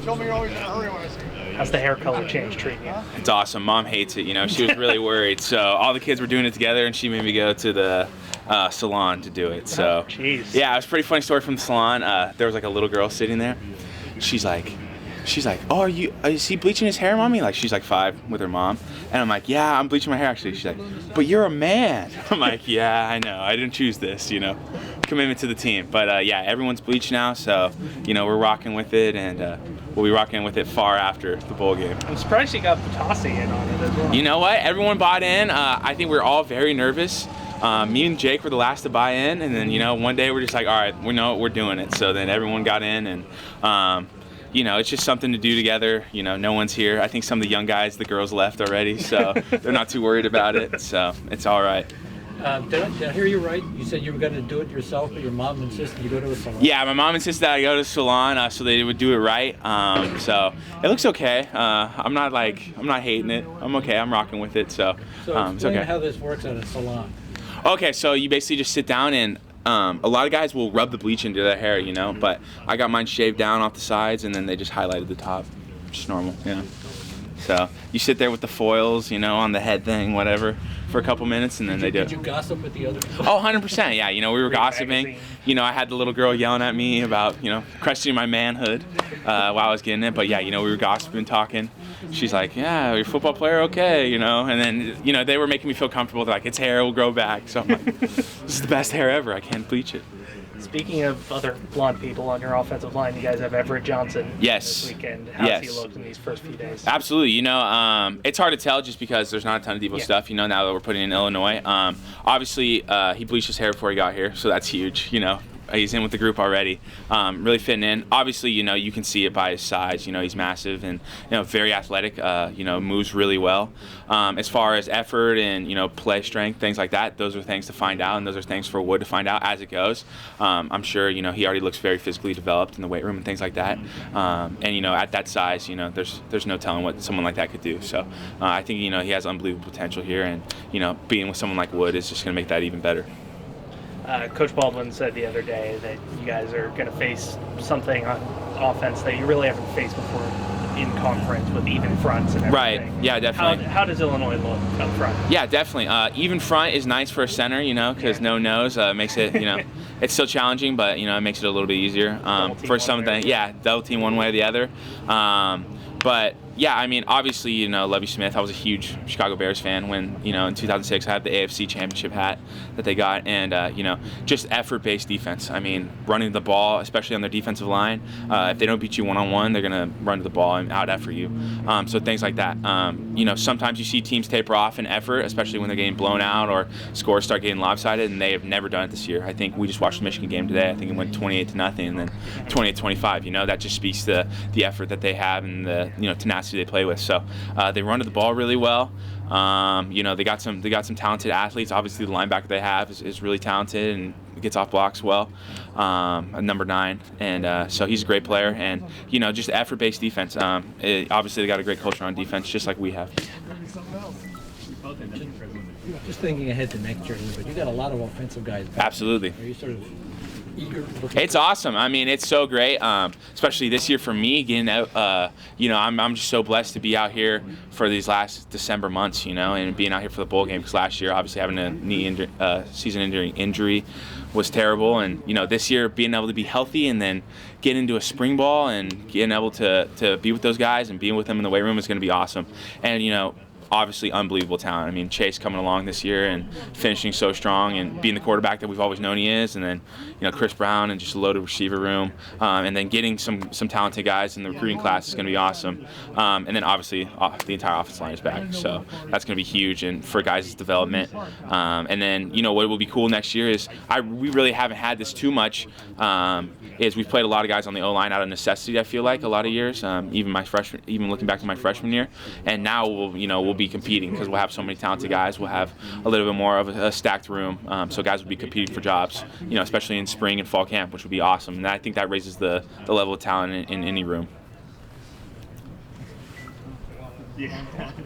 told me you're always in a hurry when I see you. How's the hair color change treating you? It's awesome. Mom hates it. You know, she was really worried. So all the kids were doing it together, and she made me go to the salon to do it. So Jeez. yeah, it was a pretty funny story from the salon. There was like a little girl sitting there. She's like, oh, is he bleaching his hair, mommy? Like, she's like 5 with her mom. And I'm like, yeah, I'm bleaching my hair actually. She's like, but you're a man. I'm like, yeah, I know. I didn't choose this, you know. Commitment to the team. But yeah, everyone's bleached now, so, you know, we're rocking with it, and we'll be rocking with it far after the bowl game. I'm surprised you got Potassi in on it as well. You know what? Everyone bought in. I think we're all very nervous. Me and Jake were the last to buy in, and then, you know, one day we're just like, all right, we know we're doing it. So then everyone got in, and you know, it's just something to do together. You know, no one's here. I think some of the young guys, the girls left already, so they're not too worried about it. So it's all right. Did I hear you right? You said you were going to do it yourself, but your mom insisted you go to a salon. Yeah, my mom insisted that I go to a salon so they would do it right. So it looks okay. I'm not hating it. I'm okay. I'm rocking with it. So it's okay. How this works at a salon. Okay, so you basically just sit down and a lot of guys will rub the bleach into their hair, you know, but I got mine shaved down off the sides, and then they just highlighted the top. Just normal, yeah. So you sit there with the foils, you know, on the head thing, whatever, for a couple minutes, and then they do it. Did you gossip with the other people? Oh, 100%, yeah. You know, we were gossiping. Magazine. You know, I had the little girl yelling at me about, you know, questioning my manhood while I was getting it. But yeah, you know, we were gossiping, talking. She's like, yeah, you're a football player, okay, you know. And then, you know, they were making me feel comfortable. They're like, its hair will grow back. So I'm like, this is the best hair ever. I can't bleach it. Speaking of other blonde people on your offensive line, you guys have Everett Johnson Yes. this weekend. How's Yes. he looked in these first few days? Absolutely. You know, it's hard to tell just because there's not a ton of Debo stuff, you know, now that we're putting in Illinois. Obviously, he bleached his hair before he got here, so that's huge, you know. He's in with the group already, really fitting in. Obviously, you know, you can see it by his size. You know, he's massive and, you know, very athletic, you know, moves really well. As far as effort and, you know, play strength, things like that, those are things to find out, and those are things for Wood to find out as it goes. I'm sure, you know, he already looks very physically developed in the weight room and things like that. And, you know, at that size, you know, there's no telling what someone like that could do. So I think, you know, he has unbelievable potential here, and, you know, being with someone like Wood is just going to make that even better. Coach Baldwin said the other day that you guys are going to face something on offense that you really haven't faced before in conference with even fronts and everything. Right. Yeah, definitely. How does Illinois look up front? Yeah, definitely. Even front is nice for a center, you know, because no nose makes it, you know, it's still challenging, but, you know, it makes it a little bit easier for some of the, double team one way or the other. But yeah, I mean, obviously, you know, Lovie Smith, I was a huge Chicago Bears fan when, you know, in 2006 I had the AFC Championship hat that they got, and, you know, just effort-based defense. I mean, running the ball, especially on their defensive line, if they don't beat you one-on-one, they're going to run to the ball and out-effort you. So things like that. You know, sometimes you see teams taper off in effort, especially when they're getting blown out or scores start getting lopsided, and they have never done it this year. I think we just watched the Michigan game today. I think it went 28-0 and then 28-25. You know, that just speaks to the effort that they have and the, you know, tenacity they play with. So they run to the ball really well. You know, they got some talented athletes. Obviously, the linebacker they have is really talented and gets off blocks well. Number 9, and so he's a great player. And, you know, just effort-based defense. Obviously, they got a great culture on defense, just like we have. Just thinking ahead to next year, but you got a lot of offensive guys back. Absolutely. Are you sort of eager? It's awesome. I mean, it's so great, especially this year for me, getting out. You know, I'm just so blessed to be out here for these last December months, you know, and being out here for the bowl game, because last year, obviously, having a season-ending injury was terrible. And, you know, this year, being able to be healthy and then get into a spring ball and getting able to be with those guys and being with them in the weight room is going to be awesome. And, you know, obviously unbelievable talent. I mean, Chase coming along this year and finishing so strong and being the quarterback that we've always known he is, and then, you know, Chris Brown and just a loaded receiver room, and then getting some talented guys in the recruiting class is going to be awesome. And then obviously the entire offensive line is back, so that's going to be huge and for guys' development. And then, you know, what will be cool next year is we really haven't had this too much. Is we've played a lot of guys on the O-line out of necessity. I feel like a lot of years, even looking back to my freshman year, and now we'll be competing because we'll have so many talented guys. We'll have a little bit more of a stacked room, so guys will be competing for jobs, you know, especially in spring and fall camp, which would be awesome. And I think that raises the level of talent in any room.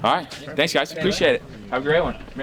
All right, thanks guys, appreciate it. Have a great one.